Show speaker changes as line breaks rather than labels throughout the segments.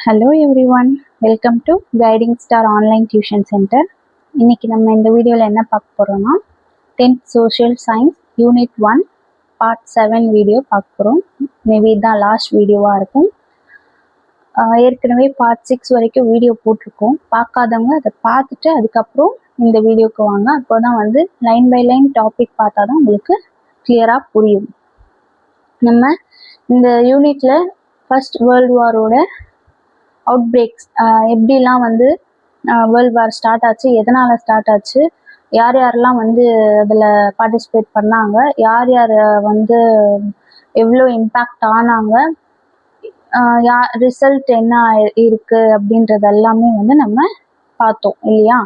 Hello everyone, welcome to Guiding Star Online Tuition Center. இன்னைக்கு நம்ம இந்த வீடியோவில் என்ன பார்க்க போகிறோம்னா 10th Social Science Unit 1 Part 7 video பார்க்க போகிறோம். மேபி இதுதான் லாஸ்ட் வீடியோவாக இருக்கும். ஏற்கனவே Part 6 வரைக்கும் வீடியோ போட்டிருக்கோம். பார்க்காதவங்க அதை பார்த்துட்டு அதுக்கப்புறம் இந்த வீடியோக்கு வாங்க. அப்போ தான் வந்து லைன் பை லைன் டாபிக் பார்த்தா தான் உங்களுக்கு கிளியராக புரியும். நம்ம இந்த யூனிட்டில் ஃபர்ஸ்ட் வேர்ல்டு வாரோட அவுட் பிரேக்ஸ் எப்படிலாம் வந்து வேர்ல்டு வார் ஸ்டார்ட் ஆச்சு, எதனால் ஸ்டார்ட் ஆச்சு, யார் யாரெல்லாம் வந்து அதில் பார்ட்டிசிபேட் பண்ணாங்க, யார் யார் வந்து எவ்வளோ இம்பேக்ட் ஆனாங்க, ரிசல்ட் என்ன இருக்குது அப்படின்றது எல்லாமே வந்து நம்ம பார்த்தோம் இல்லையா.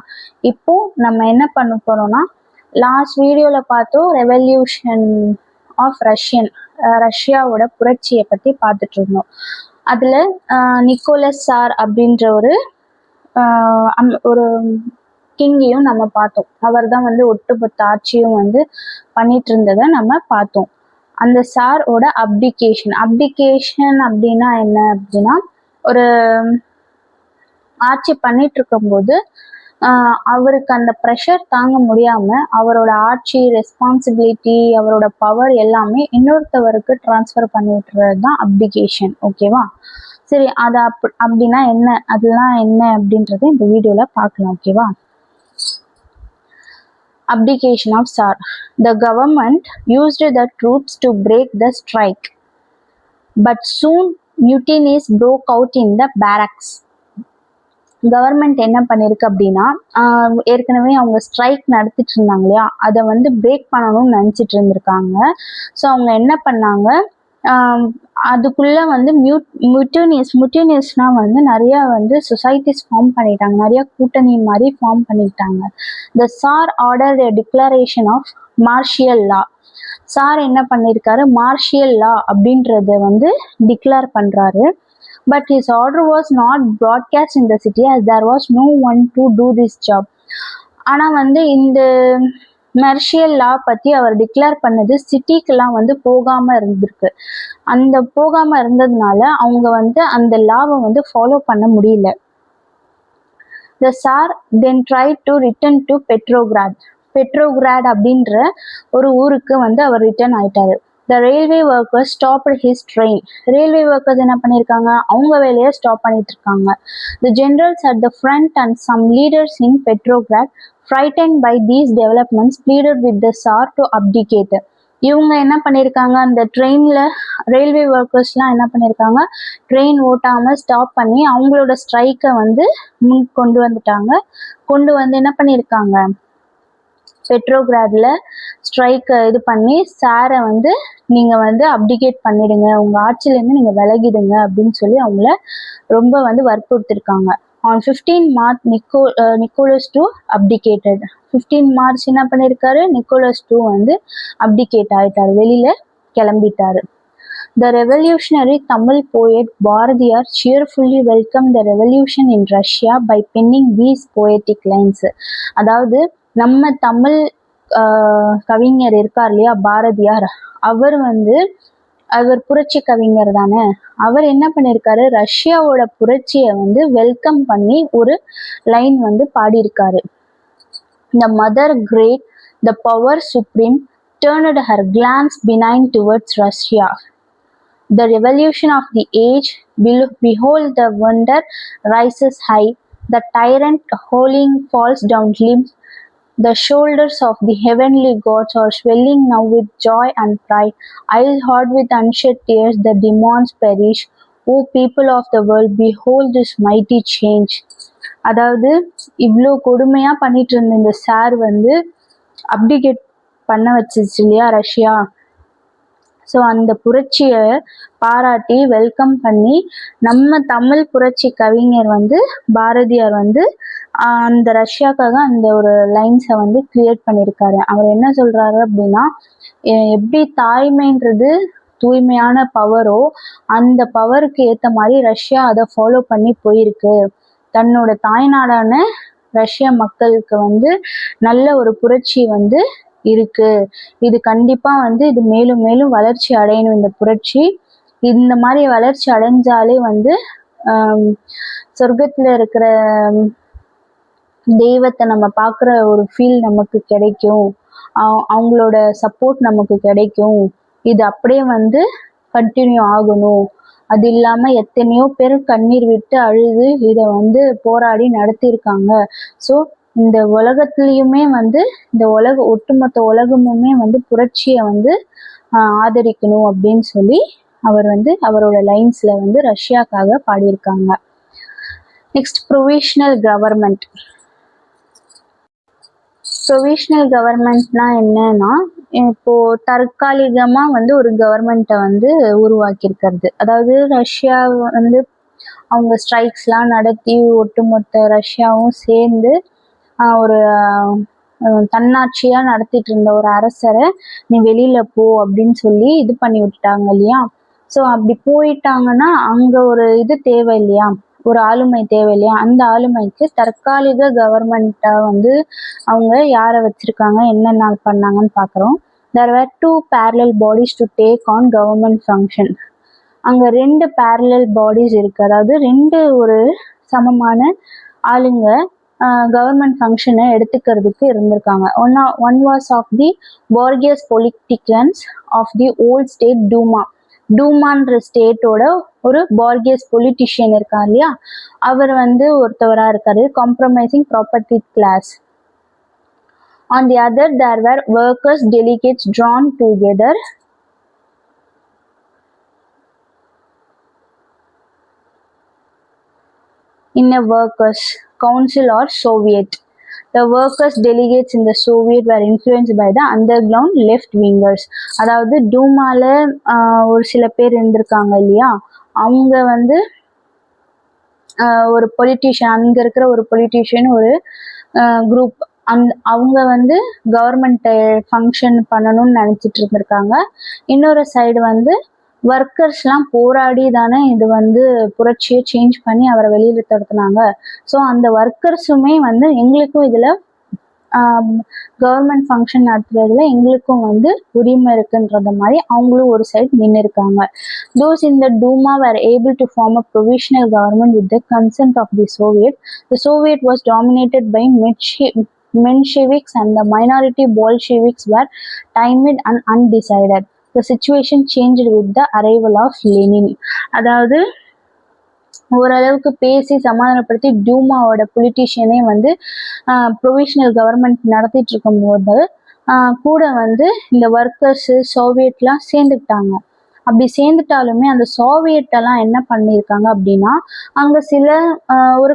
இப்போ நம்ம என்ன பண்ண போகிறோம்னா, லாஸ்ட் வீடியோவில் பார்த்தோம் ரெவல்யூஷன் ஆஃப் ரஷ்யாவோட புரட்சியை பற்றி பார்த்துட்டு இருந்தோம். அதில் நிக்கோலஸ் சார் அப்படின்ற ஒரு கிங்கையும் நம்ம பார்த்தோம். அவர் தான் வந்து ஒட்டுமொத்த ஆட்சியும் வந்து பண்ணிட்டு இருந்ததை நம்ம பார்த்தோம். அந்த சாரோட அப்டிகேஷன் அப்படின்னா என்ன அப்படின்னா, ஒரு ஆட்சி பண்ணிட்டு இருக்கும்போது அவருக்கு அந்த ப்ரெஷர் தாங்க முடியாம அவரோட ஆட்சி ரெஸ்பான்சிபிலிட்டி அவரோட பவர் எல்லாமே இன்னொருத்தவருக்கு டிரான்ஸ்ஃபர் பண்ணி விட்டுறது தான் அப்டிகேஷன். ஓகேவா, சரி. அது அப்படின்னா என்ன, அதெல்லாம் என்ன அப்படின்றத இந்த வீடியோல பார்க்கலாம். ஓகேவா. Abdication of Tsar. The government used the troops to break the strike, but soon mutinies broke out in the barracks. Government என்ன பண்ணிருக்கு அப்படின்னா, ஏற்கனவே அவங்க ஸ்ட்ரைக் நடத்திட்டு இருந்தாங்க இல்லையா, அதை வந்து பிரேக் பண்ணணும்னு நினச்சிட்டு இருந்திருக்காங்க. ஸோ அவங்க என்ன பண்ணாங்க, அதுக்குள்ள வந்து மியூட்டினியஸ்னா வந்து நிறைய வந்து சொசைட்டிஸ் ஃபார்ம் பண்ணிட்டாங்க, நிறைய கூட்டணி மாதிரி ஃபார்ம் பண்ணிட்டாங்க. The tsar order a declaration of martial law. Tsar என்ன பண்ணியிருக்காரு, மார்ஷியல் லா அப்படின்றத வந்து டிக்ளேர் பண்றாரு. But his order was not broadcast in the city as there was no one to do this job. ஆனால் வந்து இந்த மார்ஷியல் லா பற்றி அவர் டிக்ளேர் பண்ணது சிட்டிக்கெல்லாம் வந்து போகாமல் இருந்திருக்கு. அந்த போகாமல் இருந்ததுனால அவங்க வந்து அந்த லாவை வந்து ஃபாலோ பண்ண முடியல. The Tsar then tried to return to Petrograd அப்படின்ற ஒரு ஊருக்கு வந்து அவர் ரிட்டர்ன் ஆயிட்டாரு. The railway workers stopped his train. Railway workers என்ன பண்ணியிருக்காங்க, அவங்க வேலையை ஸ்டாப் பண்ணிட்டு இருக்காங்க. The generals at the front and some leaders in Petrograd, frightened by these developments, pleaded with the Tsar to abdicate. இவங்க என்ன பண்ணியிருக்காங்க, அந்த ட்ரெயினில் ரயில்வே ஒர்க்கர்ஸ்லாம் என்ன பண்ணியிருக்காங்க, ட்ரெயின் ஓட்டாமல் ஸ்டாப் பண்ணி அவங்களோட ஸ்ட்ரைக்கை வந்து கொண்டு வந்து என்ன பண்ணியிருக்காங்க, பெட்ரோகிராட்ல ஸ்ட்ரைக்கை இது பண்ணி சாரை வந்து நீங்கள் வந்து அப்டிகேட் பண்ணிடுங்க, உங்கள் ஆட்சியிலேருந்து நீங்கள் விலகிடுங்க அப்படின்னு சொல்லி அவங்கள ரொம்ப வந்து வற்புறுத்திருக்காங்க. On 15 March Nicholas II abdicated. 15 March என்ன பண்ணியிருக்காரு, நிக்கோலஸ் II வந்து அப்டிகேட் ஆயிட்டாரு, வெளியில கிளம்பிட்டாரு. The revolutionary Tamil poet Bharatiyar cheerfully welcomed the revolution in Russia by penning these poetic lines. அதாவது நம்ம தமிழ் கவிஞர் இருக்கார் இல்லையா பாரதியார், அவர் புரட்சி கவிஞர் தானே. அவர் என்ன பண்ணியிருக்காரு, ரஷ்யாவோட புரட்சியை வந்து வெல்கம் பண்ணி ஒரு லைன் வந்து பாடியிருக்காரு. The mother great, the power supreme, turned her glance benign towards Russia. The revolution of the age, behold the wonder rises high, the tyrant howling falls down limp. The shoulders of the heavenly gods are swelling now with joy and pride. Eyes hard with unshed tears, the demons perish. O people of the world, behold this mighty change. அதாவது இவ்வளோ கொடுமையா பண்ணிட்டு இருந்த இந்த sir வந்து abdicate பண்ண வச்சிருச்சு இல்லையா ரஷ்யா. ஸோ அந்த புரட்சியை பாராட்டி வெல்கம் பண்ணி நம்ம தமிழ் புரட்சி கவிஞர் வந்து பாரதியார் வந்து அந்த ரஷ்யாக்காக அந்த ஒரு லைன்ஸை வந்து கிரியேட் பண்ணியிருக்காரு. அவர் என்ன சொல்றாரு அப்படின்னா, எப்படி தாய்மைன்றது தூய்மையான பவரோ அந்த பவருக்கு ஏற்ற மாதிரி ரஷ்யா அதை ஃபாலோ பண்ணி போயிருக்கு. தன்னோட தாய்நாடான ரஷ்ய மக்களுக்கு வந்து நல்ல ஒரு புரட்சி வந்து இருக்கு. இது கண்டிப்பா வந்து இது மேலும் மேலும் வளர்ச்சி அடையணும். இந்த புரட்சி இந்த மாதிரி வளர்ச்சி அடைஞ்சாலே வந்து சொர்க்கத்துல இருக்கிற தெய்வத்தை நம்ம பார்க்குற ஒரு ஃபீல் நமக்கு கிடைக்கும், அவங்களோட சப்போர்ட் நமக்கு கிடைக்கும், இது அப்படியே வந்து கண்டினியூ ஆகணும். அது இல்லாம எத்தனையோ பேர் கண்ணீர் விட்டு அழுது இதை வந்து போராடி நடத்தியிருக்காங்க. ஸோ இந்த உலகத்துலயுமே வந்து இந்த ஒட்டுமொத்த உலகமுமே வந்து புரட்சியை வந்து ஆதரிக்கணும் அப்படின்னு சொல்லி அவர் வந்து அவரோட லைன்ஸ்ல வந்து ரஷ்யாக்காக பாடியிருக்காங்க. Next provisional government. ப்ரொவிஷனல் கவர்மெண்ட்னா என்னன்னா, இப்போ தற்காலிகமா வந்து ஒரு கவர்மெண்ட்டை வந்து உருவாக்கியிருக்கிறது. அதாவது ரஷ்யா வந்து அவங்க ஸ்ட்ரைக்ஸ்லாம் நடத்தி ஒட்டுமொத்த ரஷ்யாவும் சேர்ந்து ஒரு தன்னாட்சியா நடத்திட்டு இருந்த ஒரு அரசரை நீ வெளியில போ அப்படின்னு சொல்லி இது பண்ணி விட்டுட்டாங்க இல்லையா. ஸோ அப்படி போயிட்டாங்கன்னா அங்க ஒரு இது தேவை இல்லையா, ஒரு ஆளுமை தேவை இல்லையா. அந்த ஆளுமைக்கு தற்காலிக கவர்மெண்ட்டை வந்து அவங்க யாரை வச்சிருக்காங்க, என்னென்ன பண்ணாங்கன்னு பார்க்குறோம். There were 2 parallel bodies to take on government function. அங்க 2 parallel bodies இருக்கு. அதாவது 2 ஒரு சமமான ஆளுங்க கவர்மெண்ட் ஃபங்க்ஷனை எடுத்துக்கிறதுக்கு இருந்திருக்காங்க. One was of the borgias politicians of the old state Duma. டூமான்ற ஸ்டேட்டோட ஒரு borgias பொலிட்டிஷியன் இருக்கார் இல்லையா, அவர் வந்து ஒருத்தவராக இருக்காரு, compromising property class. On the other, there were workers' delegates drawn together in a workers' council or Soviet. The workers' delegates in the Soviet were influenced by the underground left wingers. அதாவது டூமால ஒரு சில பேர் இருந்திருக்காங்க இல்லையா, அவங்க வந்து ஒரு politician, அங்க இருக்கிற ஒரு பொலிட்டீஷியன் ஒரு குரூப், அவங்க வந்து கவர்மெண்ட்டை ஃபங்க்ஷன் பண்ணணும்னு நினச்சிட்டு இருந்திருக்காங்க. இன்னொரு சைடு வந்து ஒர்க்கர்ஸ்லாம் போராடி தானே இது வந்து புரட்சியை சேஞ்ச் பண்ணி அவரை வெளியில் துரத்துனாங்க. ஸோ அந்த ஒர்க்கர்ஸுமே வந்து எங்களுக்கும் இதில் கவர்மெண்ட் ஃபங்க்ஷன் நடத்துறதுல எங்களுக்கும் வந்து உரிமை இருக்குன்றத மாதிரி அவங்களும் ஒரு சைடு நின்று இருக்காங்க. Those in the Duma were able to form a provisional government with the consent of the Soviet. The Soviet was dominated by Mensheviks and the minority Bolsheviks were timid and undecided. The situation changed with the arrival of Lenin. அதாவது ஓரளவுக்கு பேசி சமாதானப்படுத்தி டியூமாவோட பொலிட்டீஷியனே வந்து provisional government நடத்திட்டு இருக்கும் போது கூட வந்து இந்த ஒர்க்கர்ஸு சோவியட்லாம் சேர்ந்துக்கிட்டாங்க. அப்படி சேர்ந்துட்டாலுமே அந்த சோவியட்டெல்லாம் என்ன பண்ணியிருக்காங்க அப்படின்னா, அங்கே சில ஒரு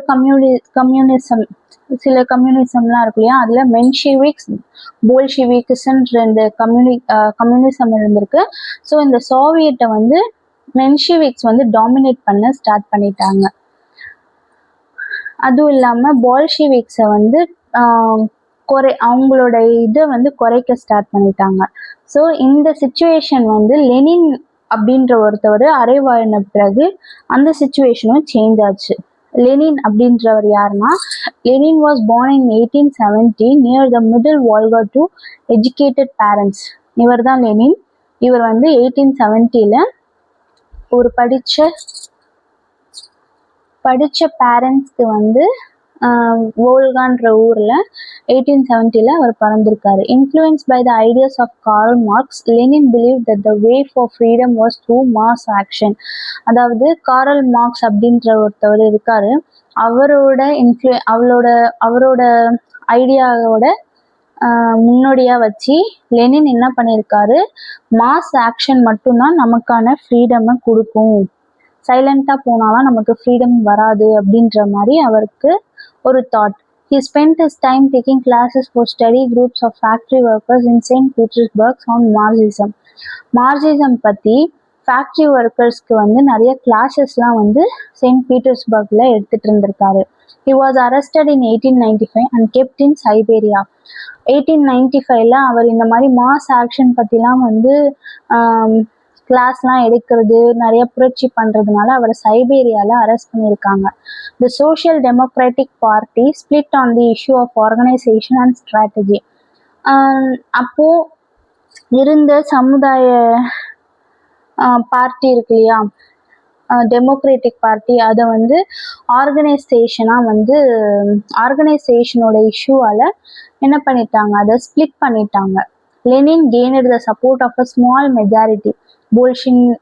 கம்யூனிசம்லாம் இருக்கு இல்லையா, அதில் மென்ஷிவிக்ஸ் போல்ஷிவிக்ஸ்ன்ற இந்த கம்யூனிசம் இருந்திருக்கு. ஸோ இந்த சோவியட்டை வந்து மென்ஷிவிக்ஸ் வந்து டாமினேட் பண்ண ஸ்டார்ட் பண்ணிட்டாங்க. அதுவும் இல்லாமல் பால்ஷிவிக்ஸை வந்து அவங்களோட இதை வந்து குறைக்க ஸ்டார்ட் பண்ணிட்டாங்க. ஸோ இந்த சிச்சுவேஷன் வந்து லெனின் அப்படின்ற ஒருத்தவர் அரைவாழின பிறகு அந்த சிச்சுவேஷனும் சேஞ்ச் ஆச்சு. லெனின் அப்படின்றவர் யாருன்னா, Lenin was born in 1870 near the middle Volga to educated parents. இவர் தான் லெனின். இவர் வந்து 1870 ஒரு படித்த பேரண்ட்ஸ்க்கு வந்து வோல்கான்ற ஊரில் 1870 அவர் பிறந்திருக்காரு. Influence by the ideas of Karl Marx, Lenin believe that the way for freedom was through mass action. அதாவது கார்ல் மார்க்ஸ் அப்படின்ற ஒருத்தவர் இருக்காரு, அவரோட அவரோட ஐடியாவோட முன்னோடியாக வச்சு லெனின் என்ன பண்ணியிருக்காரு, மாஸ் ஆக்ஷன் மட்டும்தான் நமக்கான ஃப்ரீடமை கொடுக்கும், சைலண்டாக போனாலாம் நமக்கு ஃப்ரீடம் வராது அப்படின்ற மாதிரி அவருக்கு ஒரு thought. He spent his time taking classes for study groups of factory workers in St. Petersburg on Marxism. Marxism பற்றி ஃபேக்ட்ரி ஒர்க்கர்ஸ்க்கு வந்து நிறைய கிளாஸஸ்லாம் வந்து செயின்ட் பீட்டர்ஸ்பர்கில் எடுத்துகிட்டு இருந்திருக்காரு. He was arrested in 1895 and kept in Siberia. 1895 அவர் இந்த மாதிரி மாஸ் ஆக்ஷன் பற்றிலாம் வந்து கிளாஸ்லாம் எடுக்கிறது, நிறைய புரட்சி பண்ணுறதுனால அவரை சைபேரியாவில் அரெஸ்ட் பண்ணியிருக்காங்க. The social democratic party split on the issue of organisation and strategy. அப்போது இருந்த சமுதாய பார்ட்டி இருக்கு இல்லையா, டெமோக்ராட்டிக் பார்ட்டி அதை வந்து ஆர்கனைசேஷனோட இஷ்யூவால் என்ன பண்ணிட்டாங்க, அதை ஸ்பிளிட் பண்ணிட்டாங்க. Lenin gained the support of a small majority Bolsheviks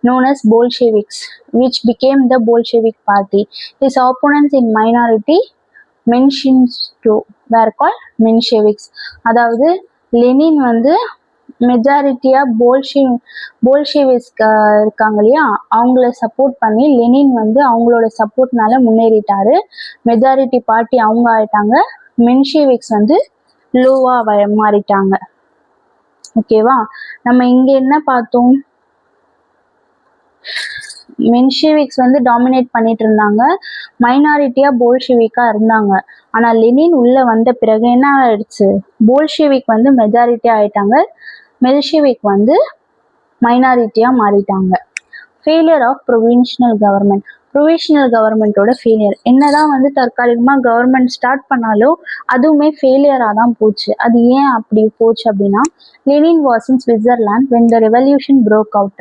known as Bolsheviks, which became the Bolshevik party. His opponents in minority Mensheviks were called Mensheviks. அதாவது லெனின் வந்து மெஜாரிட்டியா போல்ஷெவிக்ஸ் இருக்காங்க இல்லையா, அவங்கள சப்போர்ட் பண்ணி லெனின் வந்து அவங்களோட சப்போர்ட்னால முன்னேறிட்டாரு. மெஜாரிட்டி பார்ட்டி அவங்க ஆயிட்டாங்க. மென்ஷேவிக்ஸ் வந்து லோவா மாறிட்டாங்க. ஓகேவா, நம்ம இங்க என்ன பார்த்தோம், மென்ஷேவிக்ஸ் வந்து டாமினேட் பண்ணிட்டு இருந்தாங்க, மைனாரிட்டியா போல்ஷெவிக்கா இருந்தாங்க. ஆனா லெனின் உள்ள வந்த பிறகு என்ன ஆயிடுச்சு, போல்ஷெவிக் வந்து மெஜாரிட்டியா ஆயிட்டாங்க, மெல்ஷெவிக் வந்து மைனாரிட்டியா மாறிட்டாங்க. ஃபெயிலியர் ஆஃப் ப்ரொவின்ஷனல் கவர்மெண்டோட ஃபெயிலியர். என்னதான் வந்து தற்காலிகமா கவர்மெண்ட் ஸ்டார்ட் பண்ணாலும் அதுவுமே ஃபெயிலியரா தான் போச்சு. அது ஏன் அப்படி போச்சு அப்படின்னா, Lenin was in Switzerland when the revolution broke out.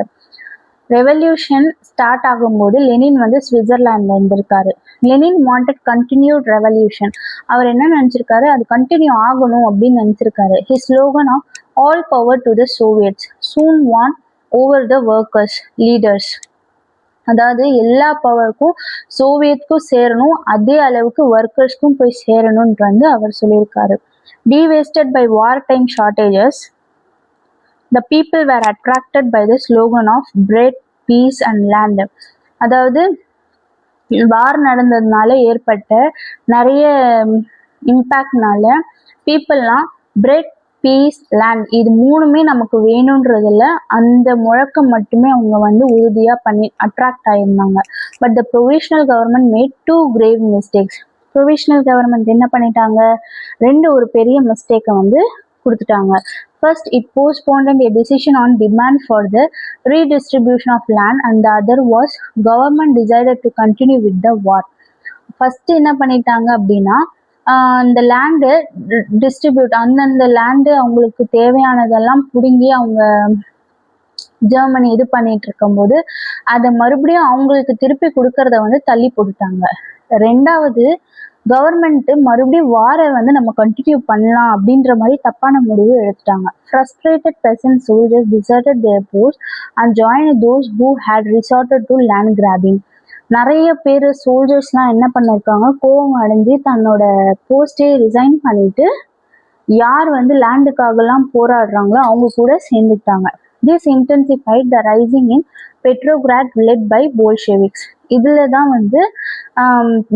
Revolution start ஆகும்போது லெனின் வந்து சுவிட்சர்லாண்ட்ல இருந்திருக்காரு. Lenin wanted continued revolution. அவர் என்ன நினைச்சிருக்காரு, அது கண்டினியூ ஆகணும் அப்படின்னு நினைச்சிருக்காரு. His slogan of all power to the Soviets soon won over the workers leaders. அதாவது எல்லா பவருக்கும் சோவியத்துக்கும் சேரணும், அதே அளவுக்கு ஒர்க்கர்ஸ்க்கும் போய் சேரணும்னு வந்து அவர் சொல்லியிருக்காரு. Devastated by wartime shortages, the people were attracted by the slogan of bread, peace and land. அதாவது வார் நடந்ததுனால ஏற்பட்ட நிறைய இம்பேக்ட்னால பீப்புள்லாம் பிரெட், பீஸ், லேண்ட் இது மூணுமே நமக்கு வேணுன்றதுல அந்த முழக்கம் மட்டுமே அவங்க வந்து உறுதியாக பண்ணி அட்ராக்ட் ஆயிருந்தாங்க. But the provisional government made 2 grave mistakes. Provisional government என்ன பண்ணிட்டாங்க, ஒரு பெரிய மிஸ்டேக்கை வந்து கொடுத்துட்டாங்க. First, it postponed a decision on demand for the redistribution of land, and the other was government decided to continue with the war. First என்ன பண்ணிட்டாங்க அப்படின்னா, இந்த லேண்டு டிஸ்ட்ரிபியூட், அந்தந்த லேண்டு அவங்களுக்கு தேவையானதெல்லாம் பிடுங்கி அவங்க ஜெர்மனி இது பண்ணிட்டு இருக்கும்போது அதை மறுபடியும் அவங்களுக்கு திருப்பி கொடுக்கறத வந்து தள்ளி போட்டுட்டாங்க. ரெண்டாவது, கவர்மெண்ட் மறுபடியும் வாரை வந்து நம்ம கண்டினியூ பண்ணலாம் அப்படின்ற மாதிரி தப்பான முடிவு எடுத்துட்டாங்க. Frustrated peasant soldiers deserted their posts and joined those who had resorted to land grabbing. நிறைய பேர் சோல்ஜர்ஸ்லாம் என்ன பண்ணிருக்காங்க, கோபம் அடைஞ்சு தன்னோட போஸ்டே ரிசைன் பண்ணிட்டு யார் வந்து லேண்டுக்காகலாம் போராடுறாங்களோ அவங்க கூட சேர்ந்துட்டாங்க. This intensified the rising in Petrograd led by Bolsheviks. இதுல தான் வந்து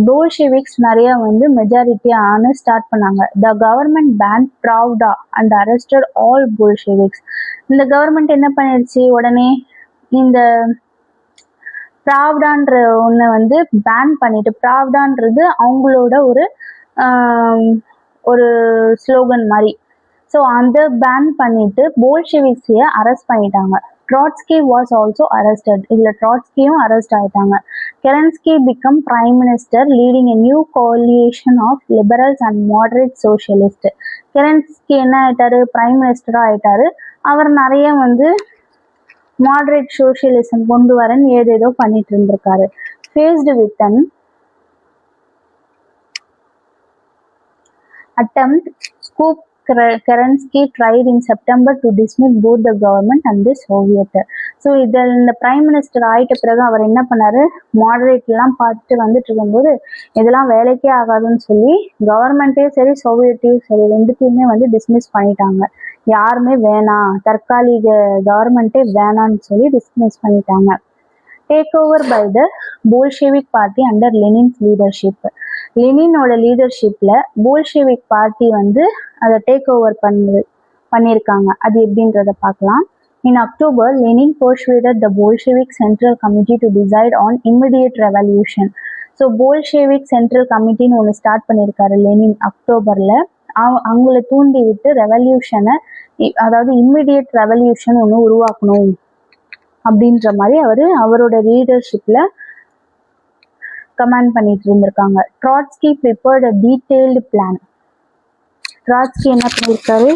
போல்ஷெவிக்ஸ் நிறைய வந்து மெஜாரிட்டி ஆன ஸ்டார்ட் பண்ணாங்க. The government banned Pravda and arrested all Bolsheviks. இந்த கவர்மெண்ட் என்ன பண்ணிடுச்சு, உடனே இந்த ப்ராவ்டான்ற ஒன்று வந்து பேன் பண்ணிட்டு, ப்ராவ்டான்றது அவங்களோட ஒரு ஸ்லோகன் மாதிரி. ஸோ அந்த பேன் பண்ணிட்டு போல்ஷெவிக்ஸையை அரெஸ்ட் பண்ணிட்டாங்க. Trotsky was also arrested. இதில் ட்ராட்ஸ்கியும் அரெஸ்ட் ஆயிட்டாங்க. Kerensky become prime minister leading a new coalition of liberals and moderate socialist. Kerensky என்ன ஆயிட்டாரு, பிரைம் மினிஸ்டராக ஆயிட்டாரு. அவர் நிறைய வந்து மாடரேட் சோஷியலிசம் கொண்டு வரன்னு ஏதேதோ பண்ணிட்டு இருந்திருக்காரு. Faced with an attempt, coup Kerensky tried in September to dismiss both the government and the Soviet. So இதில் இந்த பிரைம் மினிஸ்டர் ஆகிட்ட பிறகு அவர் என்ன பண்ணாரு, மாடரேட்லாம் பார்த்துட்டு வந்துட்டு இருக்கும்போது இதெல்லாம் வேலைக்கே ஆகாதுன்னு சொல்லி கவர்மெண்ட்டையும் சரி சோவியட்டையும் சரி ரெண்டுத்தையுமே வந்து டிஸ்மிஸ் பண்ணிட்டாங்க. யாருமே வேணாம், தற்காலிக கவர்மெண்ட்டே வேணான்னு சொல்லி டிஸ்மிஸ் பண்ணிட்டாங்க. Take over by the Bolshevik party under Lenin's leadership. லெனினோட லீடர்ஷிப்ல போல்ஷெவிக் பார்ட்டி வந்து அதை டேக் ஓவர் பண்ணியிருக்காங்க. அது எப்படின்றத பார்க்கலாம். In October, Lenin persuaded the Bolshevik Central Committee to decide on immediate revolution. So Bolshevik central கமிட்டின்னு ஒன்று ஸ்டார்ட் பண்ணியிருக்காரு லெனின் அக்டோபர்ல. அவங்கள தூண்டி விட்டு ரெவல்யூஷனை, அதாவது இம்மிடியட் ரெவல்யூஷன் ஒன்று உருவாக்கணும் அப்படின்ற மாதிரி அவரோட லீடர்ஷிப்ல கமாண்ட் பண்ணிட்டு இருந்திருக்காங்க. ட்ராட்ஸ்கி ப்ரிப்பேர்ட் அ டீட்டெயில்டு பிளான். ட்ராட்ஸ்கி என்ன பண்ணியிருக்காரு,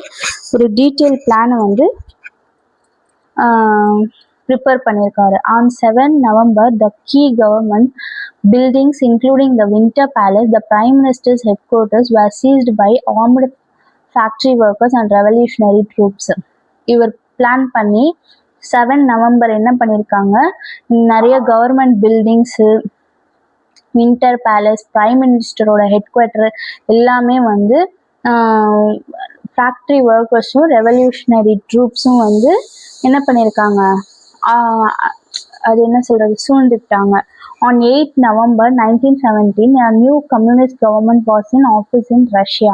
ஒரு டீட்டெயில் பிளானை வந்து ப்ரிப்பேர் பண்ணியிருக்காரு. On 7 November, the key government buildings including the Winter Palace, the Prime Minister's headquarters were seized by armed factory workers and revolutionary troops. இவர் plan பண்ணி 7 November என்ன பண்ணியிருக்காங்க, நிறைய government buildings, winter palace, prime மினிஸ்டரோட head quarter எல்லாமே வந்து factory ஒர்க்கர்ஸும் revolutionary ட்ரூப்ஸும் வந்து என்ன பண்ணியிருக்காங்க, அது என்ன சொல்கிறது, சூழ்ந்துட்டாங்க. On 8 November 1917, a new communist government was in office in Russia.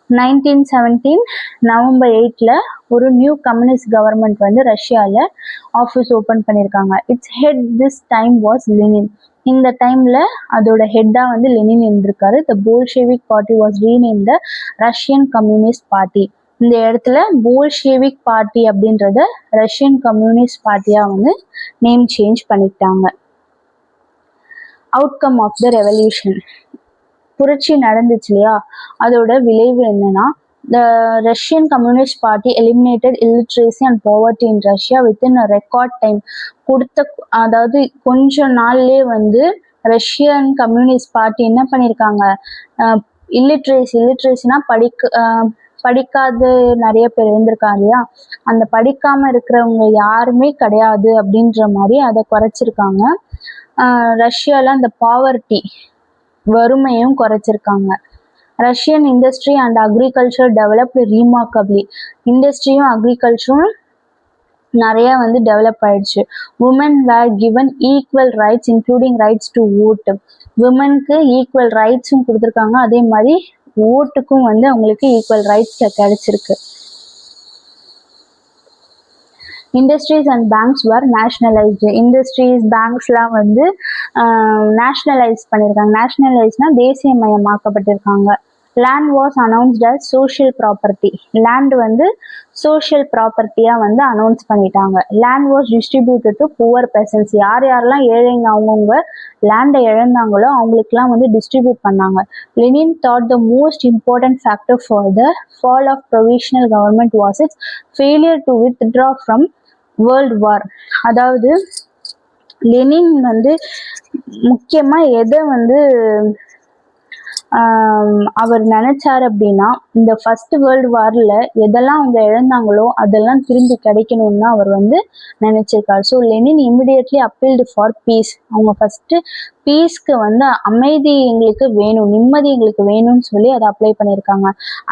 1917 November 8ல ஒரு நியூ கம்யூனிஸ்ட் கவர்மெண்ட் வந்து ரஷ்யாவில் ஆஃபீஸ் ஓப்பன் பண்ணியிருக்காங்க. Its head this time was Lenin. இந்த டைம்ல அதோட ஹெட்டா வந்து லெனின் இருந்திருக்காரு. The Bolshevik party was rename the Russian communist party. இந்த இடத்துல போல்ஷெவிக் பார்ட்டி அப்படின்றத ரஷ்யன் கம்யூனிஸ்ட் பார்ட்டியா வந்து நேம் சேஞ்ச் பண்ணிட்டாங்க. அவுட்கம் ஆஃப் த ரெவல்யூஷன், புரட்சி நடந்துச்சு இல்லையா, அதோட விளைவு என்னன்னா, the Russian communist party eliminated illiteracy and poverty in Russia within a record time. அதாவது கொஞ்ச நாள்லயே வந்து ரஷ்யன் கம்யூனிஸ்ட் பார்ட்டி என்ன பண்ணியிருக்காங்க, இல்லிட்ரேசினா படிக்காத நிறைய பேர் இருந்திருக்காங்க இல்லையா, அந்த படிக்காம இருக்கிறவங்க யாருமே கிடையாது அப்படின்ற மாதிரி அதை குறைச்சிருக்காங்க. ரஷ்யால அந்த பாவர்ட்டி, வறுமையும் குறைச்சிருக்காங்க. Russian industry and agriculture developed remarkably. இண்டஸ்ட்ரியும் அக்ரிகல்ச்சரும் நிறைய வந்து டெவலப் ஆயிடுச்சு. Women were given equal rights including rights to vote. விமனுக்கு ஈக்குவல் ரைட்ஸும் கொடுத்துருக்காங்க, அதே மாதிரி ஓட்டுக்கும் வந்து அவங்களுக்கு ஈக்குவல் ரைட்ஸ் கிடைச்சிருக்கு. Industries and banks were nationalised. Industries, பேங்க்ஸ்லாம் வந்து நேஷனலைஸ் பண்ணியிருக்காங்க. நேஷனலைஸ்னா தேசியமயமாக்கப்பட்டிருக்காங்க. Land was announced as social property. Land வந்து சோஷியல் ப்ராப்பர்ட்டியாக வந்து அனௌன்ஸ் பண்ணிட்டாங்க. Land was distributed to poor persons. யார் யாரெல்லாம் ஏழைங்க அவங்கவுங்க லேண்டை இழந்தாங்களோ அவங்களுக்குலாம் வந்து டிஸ்ட்ரிபியூட் பண்ணாங்க. Lenin thought the most important factor for the fall of provisional government was its failure to withdraw from world war. அதாவது லெனின் வந்து முக்கியமாக எதை வந்து அவர் நினைச்சார் அப்படின்னா, இந்த ஃபர்ஸ்ட் வேர்ல்டு வார்ல எதெல்லாம் அவங்க இழந்தாங்களோ அதெல்லாம் திரும்பி கிடைக்கணும்னு அவர் வந்து நினைச்சிருக்காரு. So Lenin immediately appealed for peace. அவங்க ஃபர்ஸ்ட் பீஸ்க்கு வந்து அமைதி எங்களுக்கு வேணும், நிம்மதி எங்களுக்கு வேணும்னு சொல்லி அதை அப்ளை பண்ணியிருக்காங்க.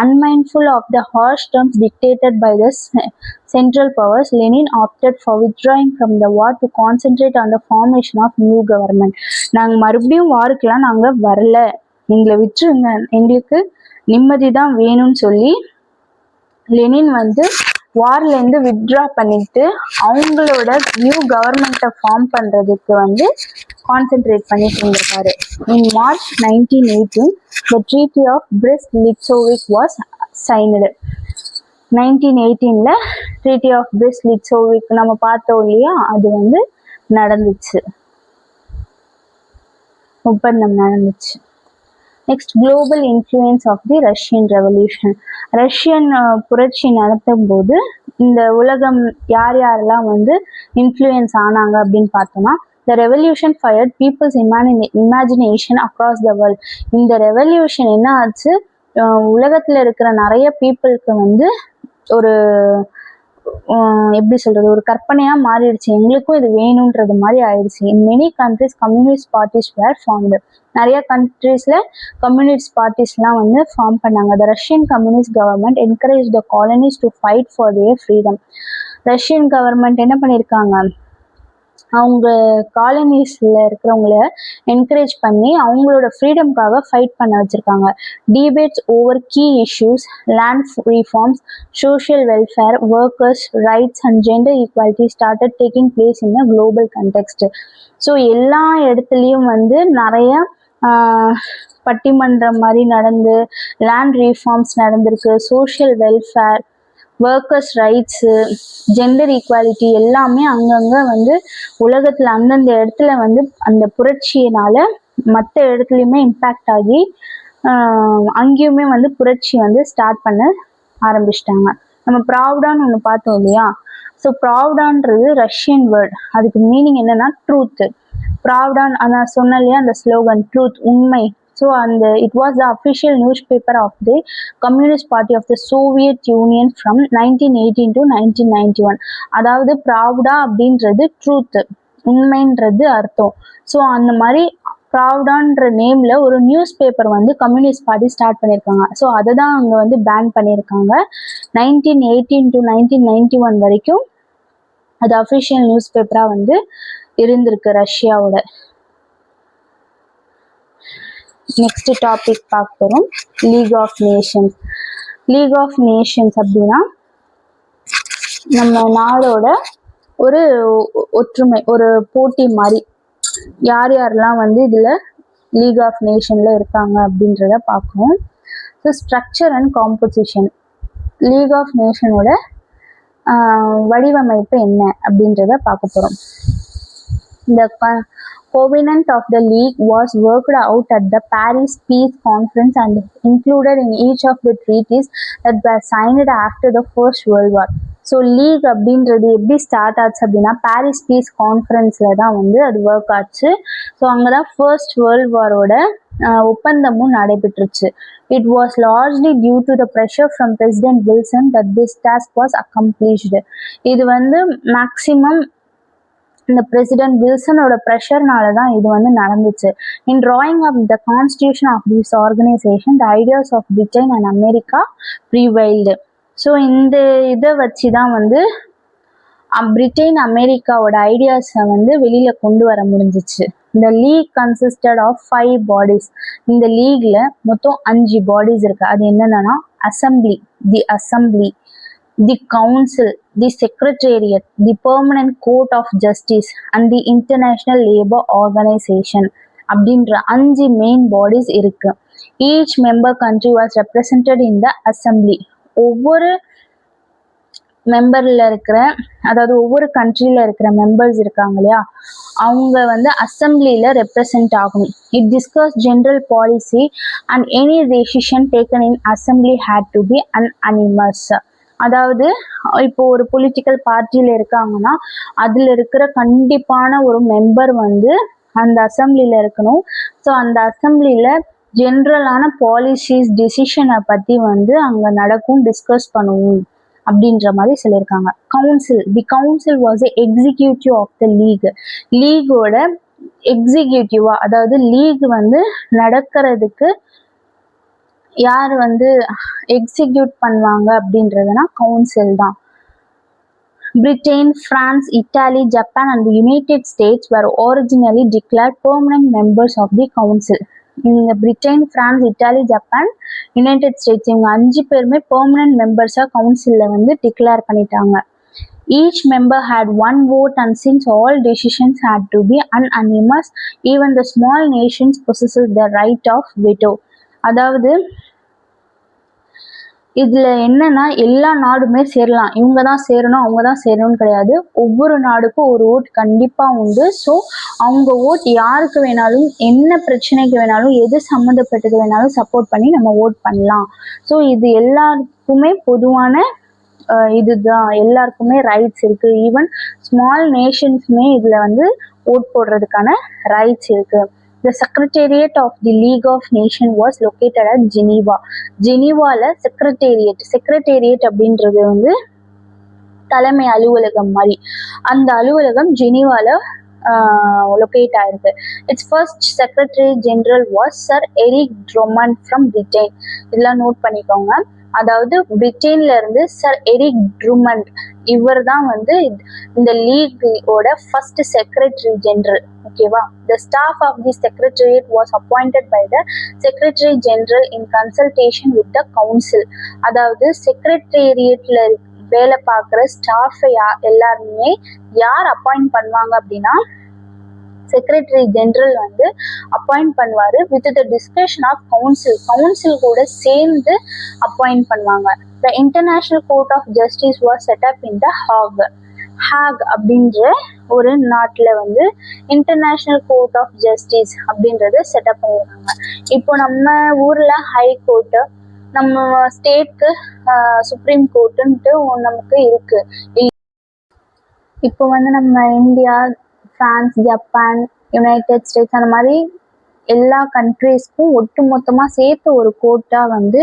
Unmindful of the harsh terms dictated by the central powers, Lenin opted for withdrawing from the war to concentrate on the formation of new government. நாங்கள் மறுபடியும் வாருக்கெல்லாம் நாங்கள் வரல, எங்களை விட்டுருங்க, எங்களுக்கு நிம்மதி தான் வேணும்னு சொல்லி லெனின் வந்து வார்லேருந்து வித்ட்ரா பண்ணிட்டு அவங்களோட நியூ கவர்மெண்ட்டை ஃபார்ம் பண்ணுறதுக்கு வந்து கான்சென்ட்ரேட் பண்ணிட்டு இருந்திருக்காரு. In March 1918 the treaty of Brest-Litovsk was signed. 1918 treaty of Brest-Litovsk நம்ம பார்த்தோம் இல்லையா, அது வந்து நடந்துச்சு, ஒப்பந்தம் நடந்துச்சு. Next, global influence of the Russian revolution. Russian புரட்சி நடத்தும் போது இந்த உலகம் யார் யாரெல்லாம் வந்து இன்ஃப்ளூயன்ஸ் ஆனாங்க அப்படின்னு பார்த்தோம்னா, the revolution fired people's imagination across the world. இந்த ரெவல்யூஷன் என்ன ஆச்சு, உலகத்தில் இருக்கிற நிறைய பீப்புளுக்கு வந்து ஒரு எப்படி சொல்றது, ஒரு கற்பனையா மாறிடுச்சு, எங்களுக்கும் இது வேணும்ன்றது மாதிரி ஆயிடுச்சு. In many countries communist parties where formed. நிறைய கண்ட்ரீஸ்ல கம்யூனிஸ்ட் பார்ட்டிஸ்லாம் வந்து ஃபார்ம் பண்ணாங்க. த Russian communist government encourage the colonies to fight for their freedom. Russian government என்ன பண்ணியிருக்காங்க, அவங்க காலனிஸ்ல இருக்கிறவங்கள என்கரேஜ் பண்ணி அவங்களோட ஃப்ரீடம்காக ஃபைட் பண்ண வச்சிருக்காங்க. Debates over key issues, land reforms, social welfare, workers rights and gender equality started taking place in a global context. So எல்லா இடத்துலையும் வந்து நிறைய பட்டிமன்றம் மாதிரி நடந்து லேண்ட் ரீஃபார்ம்ஸ் நடந்திருக்கு. Social welfare, workers rights, gender equality எல்லாமே அங்கங்கே வந்து உலகத்தில் அந்தந்த இடத்துல வந்து அந்த புரட்சியினால மற்ற இடத்துலையுமே இம்பேக்ட் ஆகி அங்கேயுமே வந்து புரட்சி வந்து ஸ்டார்ட் பண்ண ஆரம்பிச்சிட்டாங்க. நம்ம ப்ரௌடான்னு ஒன்று பார்த்தோம் இல்லையா, ஸோ ப்ராவ்டான்றது ரஷ்யன் வேர்ட், அதுக்கு மீனிங் என்னன்னா ட்ரூத். ப்ராவ்டான் நான் சொன்னேன் இல்லையா அந்த ஸ்லோகன் ட்ரூத், உண்மை. ஸோ அந்த it was the official newspaper of the Communist Party of the Soviet Union from 1918 to 1991. அதாவது ப்ராவ்டா அப்படின்றது ட்ரூத், உண்மைன்றது அர்த்தம். ஸோ அந்த மாதிரி ப்ராவ்டான்ற நேம்ல ஒரு நியூஸ் பேப்பர் வந்து கம்யூனிஸ்ட் பார்ட்டி ஸ்டார்ட் பண்ணியிருக்காங்க. ஸோ அதை தான் அங்கே வந்து பேன் பண்ணியிருக்காங்க. 1918 to 1991 வரைக்கும் அது அஃபிஷியல் நியூஸ் பேப்பராக வந்து இருந்திருக்கு ரஷ்யாவோட. நெக்ஸ்ட் டாபிக் பார்க்க போகிறோம், League of Nations. League of Nations அப்படின்னா நம்ம நாடோட ஒரு ஒற்றுமை, ஒரு போட்டி மாதிரி. யார் யாரெல்லாம் வந்து இதில் லீக் ஆஃப் நேஷனில் இருக்காங்க அப்படின்றத பார்க்கணும். So structure and composition, league of நேஷனோட வடிவமைப்பு என்ன அப்படின்றத பார்க்க போகிறோம். இந்த covenant of the league was worked out at the Paris Peace Conference and included in each of the treaties that were signed after the First World War. So league அப்படின்றது எப்படி start ஆச்சு அப்படின்னா பாரிஸ் பீஸ் கான்ஃபரன்ஸில் தான் வந்து அது work ஆச்சு. So அங்கே தான் ஃபர்ஸ்ட் வேர்ல்ட் வாரோட ஒப்பந்தமும் நடைபெற்றுச்சு. It was largely due to the pressure from President Wilson that this task was accomplished. இது வந்து மேக்சிமம் இந்த பிரசிடென்ட் வில்சனோட ப்ரெஷர்னால தான் இது வந்து நடந்துச்சு. In drawing up the constitution of this organisation the ideas of Britain and America prevailed. So இந்த இதை வச்சு தான் வந்து பிரிட்டன் அமெரிக்காவோட ஐடியாஸை வந்து வெளியில கொண்டு வர முடிஞ்சிச்சு. இந்த லீக் கன்சிஸ்டட் ஆஃப் 5 பாடிஸ். இந்த லீக்ல மொத்தம் 5 பாடிஸ் இருக்கு. அது என்னென்னா assembly, the council, the secretariat, the Permanent Court of Justice and the International Labour Organisation அப்படின்ற 5 மெயின் பாடிஸ் இருக்கு. Each member country was represented in the assembly. ஒவ்வொரு மெம்பர்ல இருக்கிற, அதாவது ஒவ்வொரு கண்ட்ரியில இருக்கிற மெம்பர்ஸ் இருக்காங்க இல்லையா, அவங்க வந்து அசம்பிளியில ரெப்ரசன்ட் ஆகணும். It discuss general policy and any decision taken in assembly had to be unanimous. அதாவது இப்போ ஒரு பொலிட்டிக்கல் பார்ட்டியில இருக்காங்கன்னா அதுல இருக்கிற கண்டிப்பான ஒரு மெம்பர் வந்து அந்த அசம்பிளியில இருக்கணும். ஸோ அந்த அசம்பிளியில ஜென்ரலான பாலிசிஸ் டிசிஷனை பத்தி வந்து அங்க நடக்கும், டிஸ்கஸ் பண்ணுவோம் அப்படின்ற மாதிரி சொல்லியிருக்காங்க. Council, the council was a executive of the league. லீகோட எக்ஸிக்யூட்டிவா, அதாவது லீக் வந்து நடக்கிறதுக்கு யார் வந்து எக்ஸிக்யூட் பண்ணுவாங்க அப்படின்றதுனா கவுன்சில் தான். Britain, France, Italy, Japan and United States were originally declared permanent members of the council. இந்த Britain, France, Italy, Japan, United States இவங்க 5 பேருமே பெர்மனன்ட் மெம்பர்ஸா கவுன்சில்ல வந்து டிக்ளேர் பண்ணிட்டாங்க. Each member had 1 vote and since all decisions had to be unanimous, even the small nations possesses the right of veto. அதாவது இதுல என்னன்னா எல்லா நாடுமே சேரலாம், இவங்க தான் சேரணும் அவங்க தான் சேரணும்னு கிடையாது. ஒவ்வொரு நாடுக்கும் ஒரு ஓட் கண்டிப்பா உண்டு. ஸோ அவங்க ஓட் யாருக்கு வேணாலும், என்ன பிரச்சனைக்கு வேணாலும், எது சம்மந்தப்பட்டது வேணாலும் சப்போர்ட் பண்ணி நம்ம ஓட் பண்ணலாம். ஸோ இது எல்லாருக்குமே பொதுவான இதுதான், எல்லாருக்குமே ரைட்ஸ் இருக்கு. ஈவன் ஸ்மால் நேஷன்ஸுமே இதுல வந்து ஓட் போடுறதுக்கான ரைட்ஸ் இருக்கு. The Secretariat of the League of Nations was located at Geneva. ஜெனீவால செக்ரட்டேரியட் அப்படின்றது வந்து தலைமை அலுவலகம் மாதிரி. அந்த அலுவலகம் ஜெனீவால லொக்கேட் ஆயிருக்கு. Its first secretary general was sir Eric Drummond from Britain. இதெல்லாம் நோட் பண்ணிக்கோங்க. அதாவது பிரிட்டன்ல இருந்து சர் எரிக் ட்ரூமண்ட், இவர் தான் வந்து இந்த லீகோட ஃபர்ஸ்ட் செக்ரட்டரி ஜெனரல். ஓகேவா? The staff of the secretariat was appointed by the secretary general in consultation with the council. அதாவது செக்ரட்டேரியட்ல வேலை பார்க்குற ஸ்டாஃப் எல்லாருமே யார் அப்பாயிண்ட் பண்ணுவாங்க அப்படின்னா செக்ரட்டரி ஜெனரல் வந்து அப்பாயிண்ட் பண்ணுவாரு with the discussion of council கூட சேர்ந்து அப்பாயிண்ட் பண்ணுவாங்க. The International Court of Justice was set up in the Hague அப்படின்ற ஒரு நாட்டில் வந்து இன்டர்நேஷனல் கோர்ட் ஆஃப் ஜஸ்டிஸ் அப்படின்றத செட்டப் பண்ணிடுறாங்க. இப்போ நம்ம ஊர்ல ஹை கோர்ட்டு, நம்ம ஸ்டேட்க்கு சுப்ரீம் கோர்ட்டுன்ட்டு நமக்கு இருக்கு. இப்போ வந்து நம்ம India, France, Japan, United states அந்த மாதிரி எல்லா கண்ட்ரீஸ்க்கும் ஒட்டு மொத்தமாக சேர்த்து ஒரு கோர்ட்டாக வந்து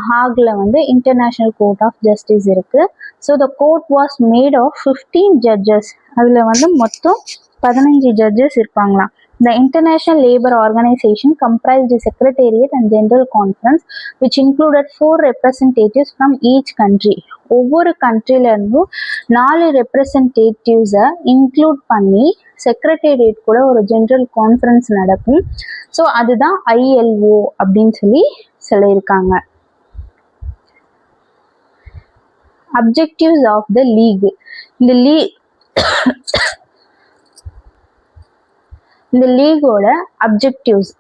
ஹாக்ல வந்து இன்டர்நேஷ்னல் கோர்ட் ஆஃப் ஜஸ்டிஸ் இருக்குது. So the court was made of 15 judges. அதில் வந்து மொத்தம் 15 ஜட்ஜஸ் இருப்பாங்களாம். The International Labour Organization comprised the Secretariat and General Conference, which included 4 representatives from each country. ஒவ்வொரு கண்ட்ரில இருந்தும் 4 ரெப்ரசன்டேட்டிவ்ஸை இன்க்ளூட் பண்ணி செக்ரட்டேரியட் கூட ஒரு ஜென்ரல் கான்ஃபரன்ஸ் நடக்கும். ஸோ அதுதான் ILO அப்படின்னு சொல்லியிருக்காங்க. Objectives of the league. இந்த லீகோட அப்ஜெக்டிவ்ஸ்,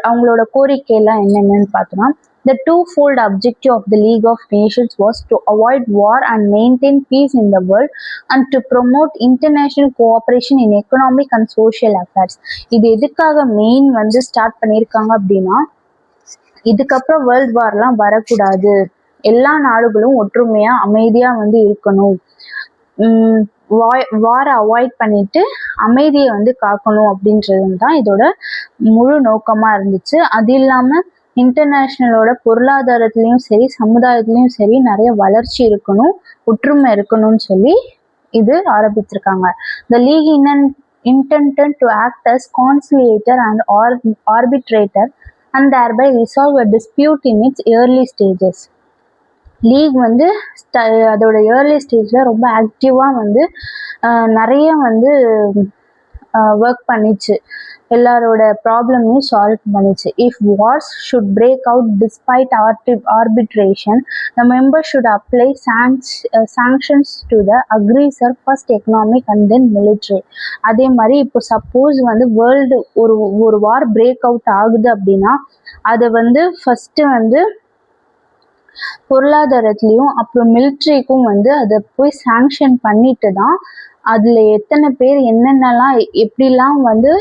அவங்களோட கோரிக்கையெல்லாம் என்னென்னு பார்த்தோம்னா, the twofold objective of the League of Nations was to avoid war and maintain peace in the world and to promote international cooperation in economic and social affairs. இது எதுக்காக main வந்து start பண்ணியிருக்காங்க அப்படின்னா, இதுக்கப்புறம் world வார்லாம் வரக்கூடாது, எல்லா நாடுகளும் ஒற்றுமையா அமைதியா வந்து இருக்கணும், வாரை அவாய்ட் பண்ணிட்டு அமைதியை வந்து காக்கணும் அப்படின்றது தான் இதோட முழு நோக்கமா இருந்துச்சு. அது இல்லாம இன்டர்நேஷ்னலோட பொருளாதாரத்துலயும் சரி சமுதாயத்திலயும் சரி நிறைய வளர்ச்சி இருக்கணும், ஒற்றுமை இருக்கணும்னு சொல்லி இது ஆரம்பிச்சிருக்காங்க. The League intended to act as conciliator and arbitrator and thereby resolve a dispute in its early stages. League வந்து அதோட ஏர்லி ஸ்டேஜில் ரொம்ப ஆக்டிவாக வந்து நிறைய வந்து ஒர்க் பண்ணிச்சு, எல்லாரோட ப்ராப்ளமையும் சால்வ் பண்ணிச்சு. If wars should break out despite arbitration, the member should apply sanctions to the aggressor first economic and then military. அதே மாதிரி இப்போ சப்போஸ் வந்து வேர்ல்டு ஒரு வார் பிரேக் அவுட் ஆகுது அப்படின்னா அதை வந்து ஃபஸ்ட்டு வந்து பொருளாதாரத்துலையும் அப்புறம் மிலிட்ரிக்கும் வந்து அதை போய் சாங்ஷன் பண்ணிட்டு தான் அதில் எத்தனை பேர் என்னென்னலாம் எப்படிலாம் வந்து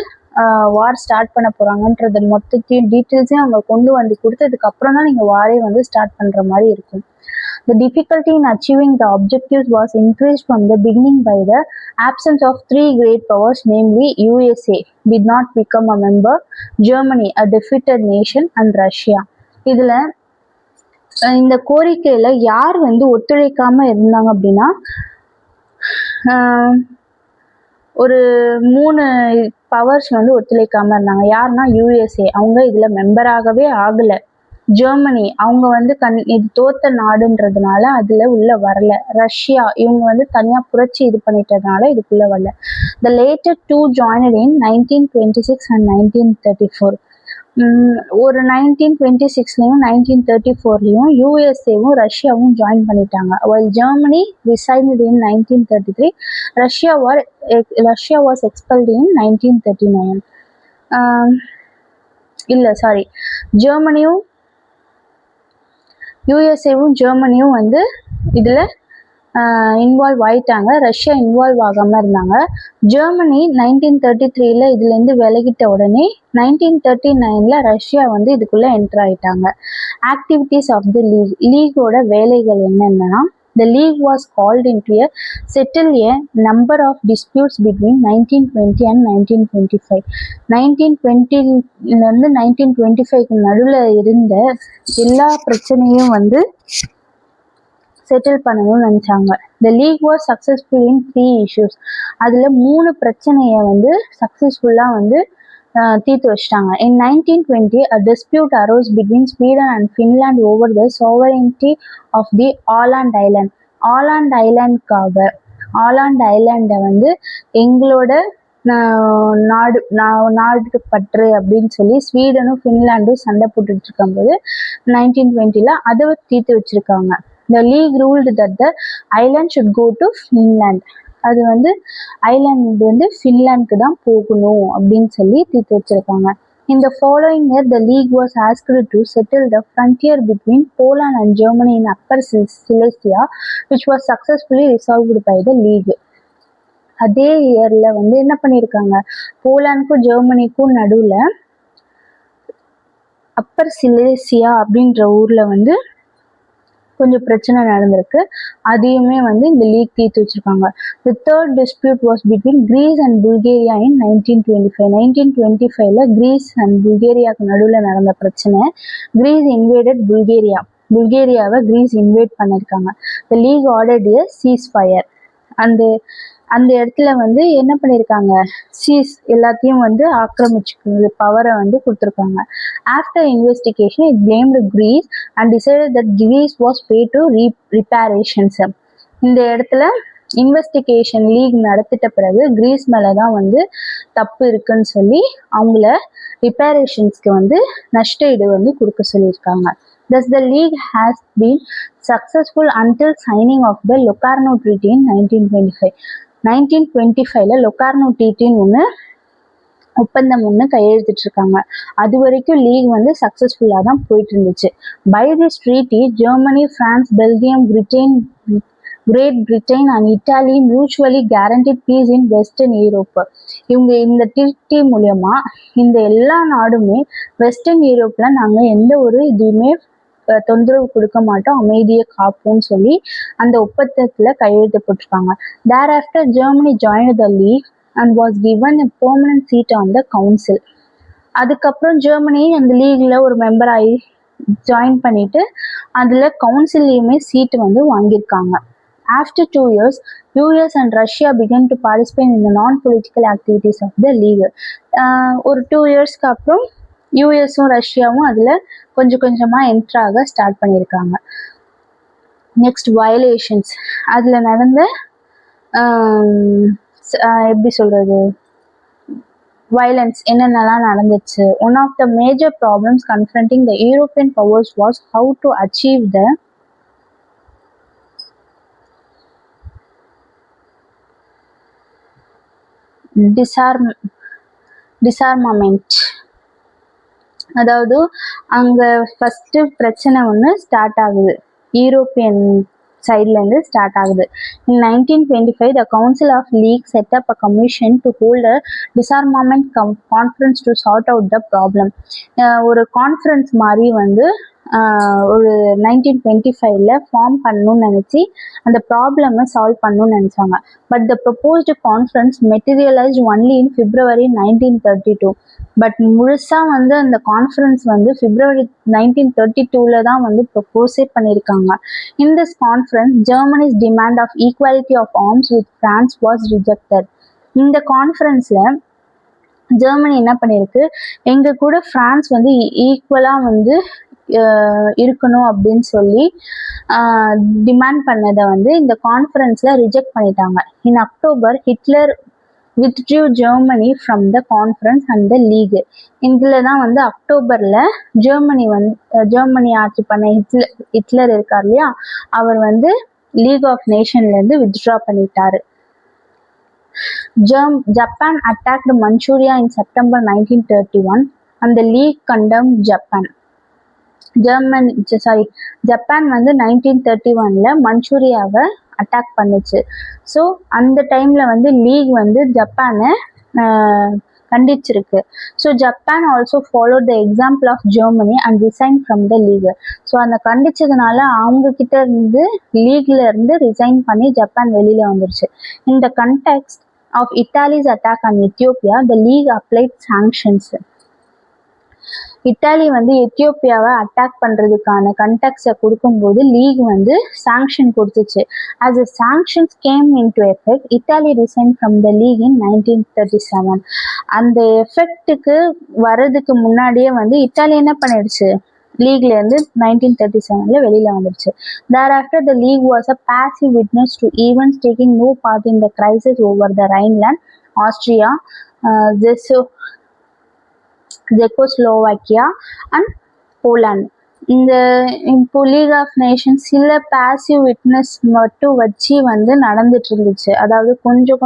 வார் ஸ்டார்ட் பண்ண போகிறாங்கன்றது மொத்தத்தையும் டீட்டெயில்ஸையும் அவங்க கொண்டு வந்து கொடுத்ததுக்கு அப்புறம் தான் நீங்கள் வாரே வந்து ஸ்டார்ட் பண்ணுற மாதிரி இருக்கும். The difficulty in achieving the objectives was increased from the beginning by the absence of 3 great powers, namely USA did not become a member, Germany a defeated nation and Russia. இதில் இந்த கோரிக்கையில யார் வந்து ஒத்துழைக்காம இருந்தாங்க அப்படின்னா, ஒரு 3 பவர்ஸ் வந்து ஒத்துழைக்காம இருந்தாங்க. யாருன்னா USA, அவங்க இதுல மெம்பராகவே ஆகல. ஜெர்மனி, அவங்க வந்து இது தோத்த நாடுன்றதுனால அதுல உள்ள வரல. ரஷ்யா, இவங்க வந்து தனியா புரட்சி இது பண்ணிட்டதுனால இதுக்குள்ள வரல. The later two joined in 1926 and 1934. ஒரு 1926லையும் 1934லையும் யூஎஸ்ஏவும் ரஷ்யாவும் ஜாயின் பண்ணிட்டாங்க. while Germany resided in 1933, Russia was expelled in 1939. ஜெர்மனியும் யூஎஸ்ஏவும் ஜெர்மனியும் வந்து இதில் இன்வால்வ் ஆயிட்டாங்க, ரஷ்யா இன்வால்வ் ஆகாமல் இருந்தாங்க. ஜெர்மனி 1933ல் இதுலேருந்து விலகிட்ட உடனே 1939ல் ரஷ்யா வந்து இதுக்குள்ளே என்டர் ஆயிட்டாங்க. ஆக்டிவிட்டீஸ் ஆஃப் த லீகோட வேலைகள் என்னென்னா, the league was called into a settle a number of disputes between 1920 and 1925. 1920லேருந்து 1925க்கு நடுவில் இருந்த எல்லா பிரச்சனையும் வந்து செட்டில் பண்ணணும்னு நினச்சாங்க. The league was successful in 3 issues. அதில் 3 பிரச்சனையை வந்து சக்ஸஸ்ஃபுல்லாக வந்து தீர்த்து வச்சிட்டாங்க. In 1920, a dispute arose between Sweden and Finland over the sovereignty of the Åland Island. ஆலாண்ட் ஐலாண்டை வந்து எங்களோட நாடு பற்று அப்படின்னு சொல்லி ஸ்வீடனும் ஃபின்லாண்டும் சண்டை போட்டுட்டு இருக்கும்போது 1920ல் அதை தீர்த்து வச்சிருக்காங்க. The league ruled that the island should go to Finland. அது வந்து ஐலாண்ட் வந்து ஃபின்லாண்டுக்கு தான் போகணும் அப்படின்னு சொல்லி தீர்த்து வச்சிருக்காங்க. In the following year, the league was asked to settle the frontier between Poland and Germany in Upper Silesia, which was successfully resolved by the league. அதே இயர்ல வந்து என்ன பண்ணியிருக்காங்க, போலாண்டுக்கும் ஜெர்மனிக்கும் நடுவில் அப்பர் சிலேசியா அப்படின்ற ஊர்ல வந்து கொஞ்சம் பிரச்சனை நடந்திருக்கு. அதையுமே வந்து இந்த லீக் தீர்த்து வச்சிருக்காங்க. The third dispute was between Greece and Bulgaria in 1925. 1925ல கிரீஸ் அண்ட் புல்கேரியாவுக்கு நடுவில் நடந்த பிரச்சனை. கிரீஸ் இன்வேடட் புல்கேரியாவை கிரீஸ் இன்வைட் பண்ணியிருக்காங்க. The league ordered a ceasefire. அந்த இடத்துல வந்து என்ன பண்ணியிருக்காங்க, எல்லாத்தையும் வந்து ஆக்கிரமிச்சுக்கிறது பவரை வந்து கொடுத்துருக்காங்க. After investigation it blamed Greece and decided that Greece was pay to reparations. இந்த இடத்துல இன்வெஸ்டிகேஷன் லீக் நடத்திட்ட பிறகு கிரீஸ் மேலே தான் வந்து தப்பு இருக்குன்னு சொல்லி அவங்கள ரிப்பேரேஷன்ஸ்க்கு வந்து நஷ்ட ஈடு வந்து கொடுக்க சொல்லியிருக்காங்க. Thus, the league has been successful until signing of the Locarno Treaty in 1925. 1925ல லொகார்னோ ட்ரீட்டின்னு ஒன்று ஒப்பந்தம் ஒன்று கையெழுத்திட்டிருக்காங்க. அது வரைக்கும் லீக் வந்து சக்ஸஸ்ஃபுல்லாக தான் போயிட்டு இருந்துச்சு. By this treaty Germany, France, Belgium, Great Britain and Italy mutually guaranteed peace in western Europe. இவங்க இந்த ட்ரீட்டி மூலயமா இந்த எல்லா நாடுமே வெஸ்டர்ன் யூரோப்ல நாங்கள் எந்த ஒரு இதுவுமே தொந்தரவு கொடுக்க மாட்டோம், அமைதியை காப்போம்னு சொல்லி அந்த ஒப்பந்தத்துல கையெழுத்து போட்டிருக்காங்க. Thereafter Germany join the league and was given a permanent seat on the council. அதுக்கப்புறம் ஜெர்மனி அந்த லீக்ல ஒரு மெம்பர் ஆகி ஜாயின் பண்ணிட்டு அதுல கவுன்சில்லையுமே சீட்டு வந்து வாங்கியிருக்காங்க. After 2 years, US and Russia began to participate in the non-political activities of the league. ஒரு 2 yearsக்கு அப்புறம் யூஎஸும் ரஷ்யாவும் அதில் கொஞ்சம் கொஞ்சமாக என்ட்ராக ஸ்டார்ட் பண்ணியிருக்காங்க. நெக்ஸ்ட் வயலேஷன்ஸ், அதில் நடந்த எப்படி சொல்கிறது வயலன்ஸ் என்னென்னலாம் நடந்துச்சு. One of the major problems confronting the European powers was how to achieve the disarmament. அதாவது அங்கே ஃபஸ்ட்டு பிரச்சனை ஒன்று ஸ்டார்ட் ஆகுது, யூரோப்பியன் சைட்லேருந்து ஸ்டார்ட் ஆகுது. இன் 1925 the Council of League set up a commission to hold a disarmament conference to sort out the problem. ஒரு conference மாதிரி வந்து ஒரு 1925ல ஃபார்ம் பண்ணணும்னு நினச்சி அந்த ப்ராப்ளமை சால்வ் பண்ணணும்னு நினச்சாங்க. But the proposed conference materialised only in February 1932. But முழுசாக வந்து அந்த கான்ஃபரன்ஸ் வந்து February 1932ல தான் வந்து ப்ரொபோஸே பண்ணியிருக்காங்க. In this conference Germany's demand of equality of arms with France was rejected. இந்த கான்ஃபரன்ஸில் ஜெர்மனி என்ன பண்ணியிருக்கு, எங்கள் கூட ஃப்ரான்ஸ் வந்து ஈக்குவலாக வந்து இருக்கணும் அப்படின்னு சொல்லி டிமாண்ட் பண்ணதை வந்து இந்த கான்ஃபரன்ஸில் ரிஜெக்ட் பண்ணிட்டாங்க. இன் October Hitler withdrew Germany from the conference and the league. இதில் தான் வந்து அக்டோபரில் ஜெர்மனி ஆட்சி பண்ண ஹிட்லர் இருக்கார் இல்லையா, அவர் வந்து லீக் ஆஃப் நேஷன்லேருந்து வித்ட்ரா பண்ணிட்டாரு. Japan attacked Manchuria in September 1931 and the league condemned Japan. Japan வந்து 1931ல மஞ்சூரியாவை அட்டாக் பண்ணுச்சு. ஸோ அந்த டைம்ல வந்து லீக் வந்து ஜப்பானை கண்டிச்சிருக்கு. So Japan also follow the example of Germany and resign from the league. So அந்த கண்டிச்சதுனால அவங்க கிட்ட இருந்து லீக்ல இருந்து ரிசைன் பண்ணி ஜப்பான் வெளியில வந்துருச்சு. In the context of Italy's attack on Ethiopia the league applied sanctions. Italy வந்து எத்தியோப்பியாவை அட்டாக் பண்ணுறதுக்கான கண்டெக்ஸ்டை கொடுக்கும்போது லீக் வந்து சாங்ஷன் கொடுத்துச்சு. As a sanctions came into effect Italy resign from the league in 1937. அந்த எஃபெக்ட்டுக்கு வர்றதுக்கு முன்னாடியே வந்து இட்டாலி என்ன பண்ணிடுச்சு, லீக்லேருந்து 1937ல வெளியில் வந்துடுச்சு. Thereafter the league was a passive witness to events taking no part in the crisis over the Rhineland, Austria, Czechoslovakia and Poland. இந்த இப்போ லீக் ஆஃப் நேஷன்ஸ் சில பாசிவ் விட்னஸ் மட்டும் வச்சு வந்து நடந்துட்டு இருந்துச்சு. அதாவது கொஞ்சம்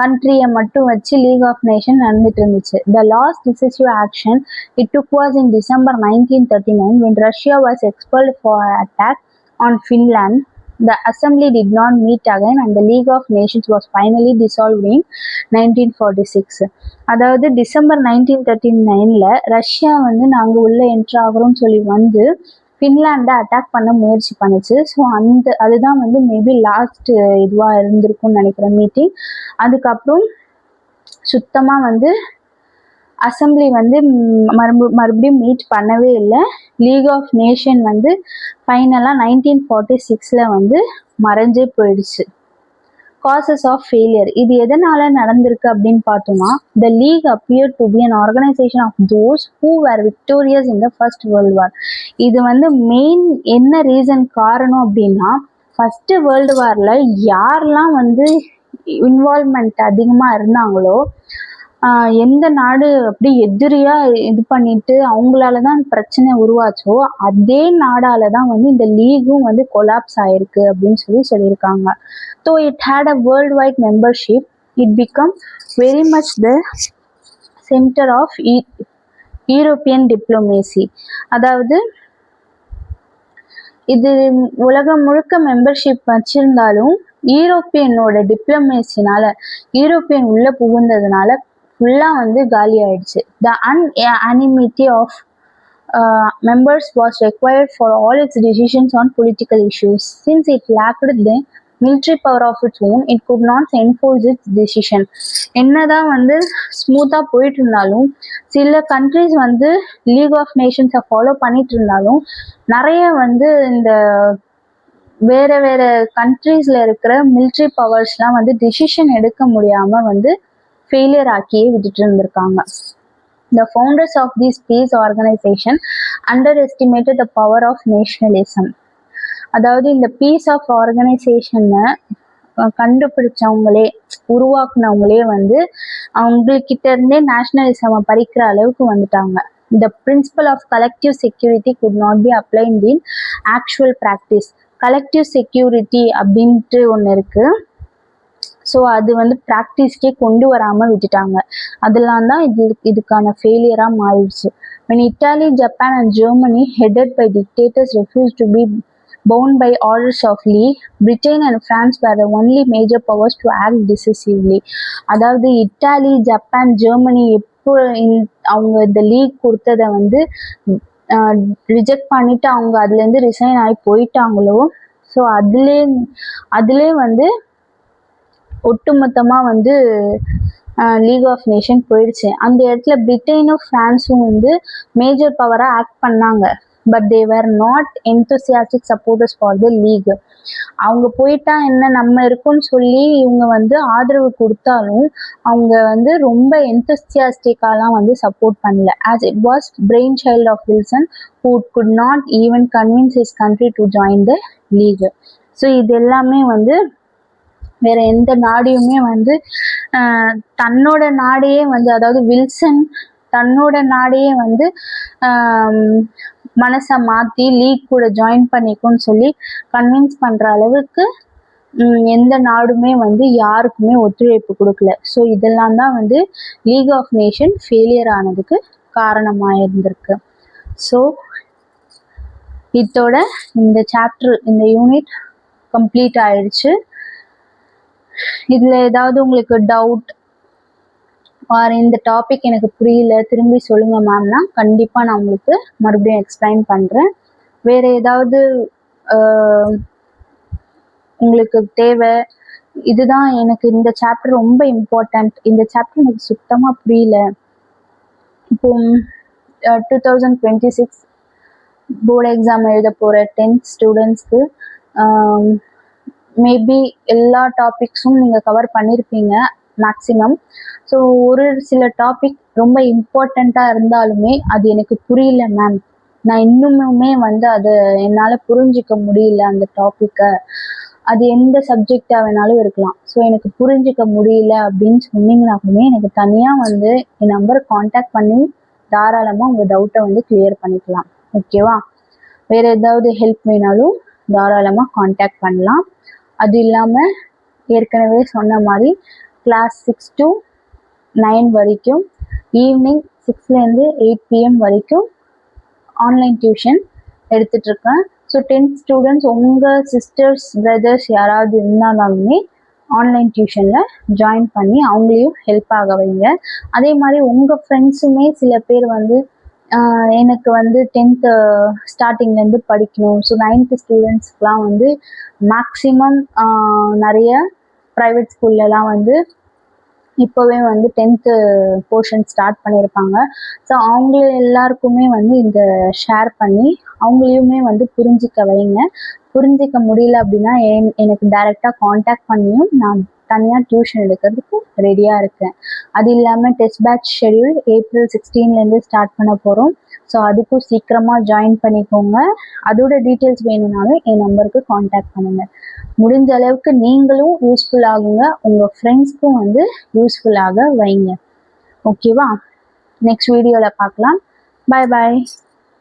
கண்ட்ரியை மட்டும் வச்சு லீக் ஆஃப் நேஷன் நடந்துட்டு இருந்துச்சு. The last டிசிசிவ் action it took was in December 1939 when Russia was expelled for attack on Finland. The assembly did not meet again and the League of Nations was finally dissolved in 1946. அதாவது December 1939ல Russia வந்து நாங்கள் உள்ள enter ஆகிறோம்னு சொல்லி வந்து ஃபின்லாண்டை attack பண்ண முயற்சி பண்ணுச்சு. So அதுதான் வந்து மேபி லாஸ்ட் இதுவாக இருந்திருக்கும்னு நினைக்கிறேன் மீட்டிங். அதுக்கப்புறம் சுத்தமாக வந்து அசம்பிளி வந்து மறுபடியும் மீட் பண்ணவே இல்லை. லீக் ஆஃப் நேஷன் வந்து ஃபைனலாக 1946 வந்து மறைஞ்சே போயிடுச்சு. காசஸ் ஆஃப் ஃபெயிலியர், இது எதனால நடந்திருக்கு அப்படின்னு பார்த்தோம்னா, the league appear to be an organisation of those who were victorious in the first world war. இது வந்து மெயின் என்ன ரீசன் காரணம் அப்படின்னா, ஃபர்ஸ்ட் வேர்ல்டு வார்ல யாரெல்லாம் வந்து இன்வால்வ்மெண்ட் அதிகமாக இருந்தாங்களோ, எந்த நாடு அப்படி எதிரியா இது பண்ணிட்டு அவங்களால தான் பிரச்சனை உருவாச்சோ அதே நாடால தான் வந்து இந்த லீகும் வந்து கொலாப்ஸ் ஆயிருக்கு அப்படின்னு சொல்லியிருக்காங்க. So it had a worldwide membership, it become very much the centre of European diplomacy. அதாவது இது உலகம் முழுக்க மெம்பர்ஷிப் வச்சிருந்தாலும் யூரோப்பியனோட டிப்ளமேசினால, யூரோப்பியன் உள்ள புகுந்ததுனால ஃபுல்லாக வந்து காலி ஆயிடுச்சு. The unanimity of members was required for all its decisions on political issues. Since it lacked the military power of its own, it could not enforce its decision. என்னதான் வந்து ஸ்மூத்தாக போயிட்டு இருந்தாலும் சில கண்ட்ரிஸ் வந்து லீக் ஆஃப் நேஷன்ஸை ஃபாலோ பண்ணிட்டு இருந்தாலும் நிறைய வந்து இந்த வேற வேற கண்ட்ரீஸ்ல இருக்கிற மிலிட்ரி பவர்ஸ்லாம் வந்து டிசிஷன் எடுக்க முடியாம வந்து ஃபெயிலியர் ஆக்கியே விட்டுட்டு இருந்திருக்காங்க. The founders of this peace organization underestimated the power of nationalism. அதாவது இந்த பீஸ் ஆஃப் ஆர்கனைசேஷனை கண்டுபிடிச்சவங்களே உருவாக்குனவங்களே வந்து அவங்கக்கிட்ட இருந்தே நேஷனலிசமை பறிக்கிற அளவுக்கு வந்துட்டாங்க. The principle of collective security could not be applied in actual practice. collective security அப்படின்ட்டு ஒன்று இருக்கு. ஸோ அது வந்து ப்ராக்டிஸ்க்கே கொண்டு வராமல் விட்டுட்டாங்க. அதெல்லாம் தான் இதுக்கான ஃபெயிலியராக மாறிடுச்சு. when Italy, Japan and Germany headed by dictators refused to be bound by orders of League, Britain and France were the only major powers to act decisively. அதாவது இட்டாலி, ஜப்பான், ஜெர்மனி எப்போ அவங்க இந்த லீக் கொடுத்ததை வந்து reject பண்ணிட்டு அவங்க அதுலேருந்து resign ஆகி போயிட்டாங்களோ, ஸோ அதுலே வந்து ஒட்டுமொத்தமாக வந்து லீக் ஆஃப் நேஷன் போயிடுச்சு. அந்த இடத்துல பிரிட்டனும் ஃப்ரான்ஸும் வந்து மேஜர் பவராக ஆக்ட் பண்ணாங்க. But they were not enthusiastic supporters for the league. அவங்க போயிட்டா என்ன நம்ம இருக்குன்னு சொல்லி இவங்க வந்து ஆதரவு கொடுத்தாலும் அவங்க வந்து ரொம்ப என்தூசியாஸ்டிக்காலாம் வந்து சப்போர்ட் பண்ணல. As it was brainchild of Wilson who could not even convince his country to join the league. So இது எல்லாமே வந்து வேற எந்த நாடையுமே வந்து தன்னோட நாடையே வந்து, அதாவது வில்சன் தன்னோட நாடையே வந்து மனசை மாற்றி லீக் கூட ஜாயின் பண்ணிக்கும்னு சொல்லி கன்வின்ஸ் பண்ணுற அளவுக்கு எந்த நாடுமே வந்து யாருக்குமே ஒத்துழைப்பு கொடுக்கல. ஸோ இதெல்லாம் தான் வந்து லீக் ஆஃப் நேஷன் ஃபெயிலியர் ஆனதுக்கு காரணமாக இருந்திருக்கு. ஸோ இதோட இந்த சாப்டர், இந்த யூனிட் கம்ப்ளீட் ஆயிடுச்சு. இதில் ஏதாவது உங்களுக்கு டவுட் ஆர் இந்த டாபிக் எனக்கு புரியல திரும்பி சொல்லுங்கள் மேம்னா கண்டிப்பாக நான் உங்களுக்கு மறுபடியும் எக்ஸ்பிளைன் பண்ணுறேன். வேறு ஏதாவது உங்களுக்கு தேவை, இதுதான் எனக்கு இந்த சாப்டர் ரொம்ப இம்பார்ட்டண்ட், இந்த சாப்டர் எனக்கு சுத்தமாக புரியல, இப்போ 2026 போர்டு எக்ஸாம் எழுத போகிற 10th ஸ்டூடெண்ட்ஸ்க்கு மேபி எல்லா டாபிக்ஸும் நீங்கள் கவர் பண்ணியிருப்பீங்க மேக்ஸிமம். ஸோ ஒரு சில டாபிக் ரொம்ப இம்பார்ட்டண்ட்டாக இருந்தாலுமே அது எனக்கு புரியல மேம், நான் இன்னுமே வந்து அதை என்னால் புரிஞ்சிக்க முடியல அந்த டாப்பிக்கை, அது எந்த சப்ஜெக்டாக வேணாலும் இருக்கலாம். ஸோ எனக்கு புரிஞ்சிக்க முடியல அப்படின்னு சொன்னீங்கன்னாலுமே எனக்கு தனியாக வந்து என் நம்பரை காண்டாக்ட் பண்ணி தாராளமாக உங்கள் டவுட்டை வந்து கிளியர் பண்ணிக்கலாம். ஓகேவா? வேறு ஏதாவது ஹெல்ப் வேணாலும் தாராளமாக காண்டாக்ட் பண்ணலாம். அது இல்லாமல் ஏற்கனவே சொன்ன மாதிரி கிளாஸ் 6 to 9 வரைக்கும், ஈவினிங் 6லேருந்து 8 PM வரைக்கும் ஆன்லைன் டியூஷன் எடுத்துகிட்ருக்கேன். ஸோ 10th ஸ்டூடெண்ட்ஸ் உங்கள் சிஸ்டர்ஸ் பிரதர்ஸ் யாராவது இருந்தாலுமே ஆன்லைன் டியூஷனில் ஜாயின் பண்ணி அவங்களையும் ஹெல்ப் ஆக வைங்க. அதே மாதிரி உங்கள் ஃப்ரெண்ட்ஸுமே சில பேர் வந்து எனக்கு வந்து 10th ஸ்டார்டிங்லேருந்து படிக்கணும். ஸோ 9th ஸ்டூடெண்ட்ஸ்க்குலாம் வந்து மேக்ஸிமம் நிறைய ப்ரைவேட் ஸ்கூல்லலாம் வந்து இப்போவே வந்து 10th போர்ஷன் ஸ்டார்ட் பண்ணியிருப்பாங்க. ஸோ அவங்க எல்லாருக்குமே வந்து இந்த ஷேர் பண்ணி அவங்களையுமே வந்து புரிஞ்சிக்க வைங்க. புரிஞ்சிக்க முடியல அப்படின்னா எனக்கு டைரெக்டாக காண்டாக்ட் பண்ணியும் நான் தனியாக டியூஷன் எடுக்கிறதுக்கு ரெடியாக இருக்கேன். அது இல்லாமல் டெஸ்ட் பேட்ச் ஷெடியூல் April 16லேருந்து ஸ்டார்ட் பண்ண போகிறோம். ஸோ அதுக்கும் சீக்கிரமாக ஜாயின் பண்ணிக்கோங்க. அதோட டீட்டெயில்ஸ் வேணும்னாலும் என் நம்பருக்கு காண்டாக்ட் பண்ணுங்கள். முடிஞ்ச அளவுக்கு நீங்களும் யூஸ்ஃபுல் ஆகுங்க, உங்கள் ஃப்ரெண்ட்ஸ்க்கும் வந்து யூஸ்ஃபுல்லாக வைங்க. ஓகேவா? நெக்ஸ்ட் வீடியோவில் பார்க்கலாம். பாய் பாய்.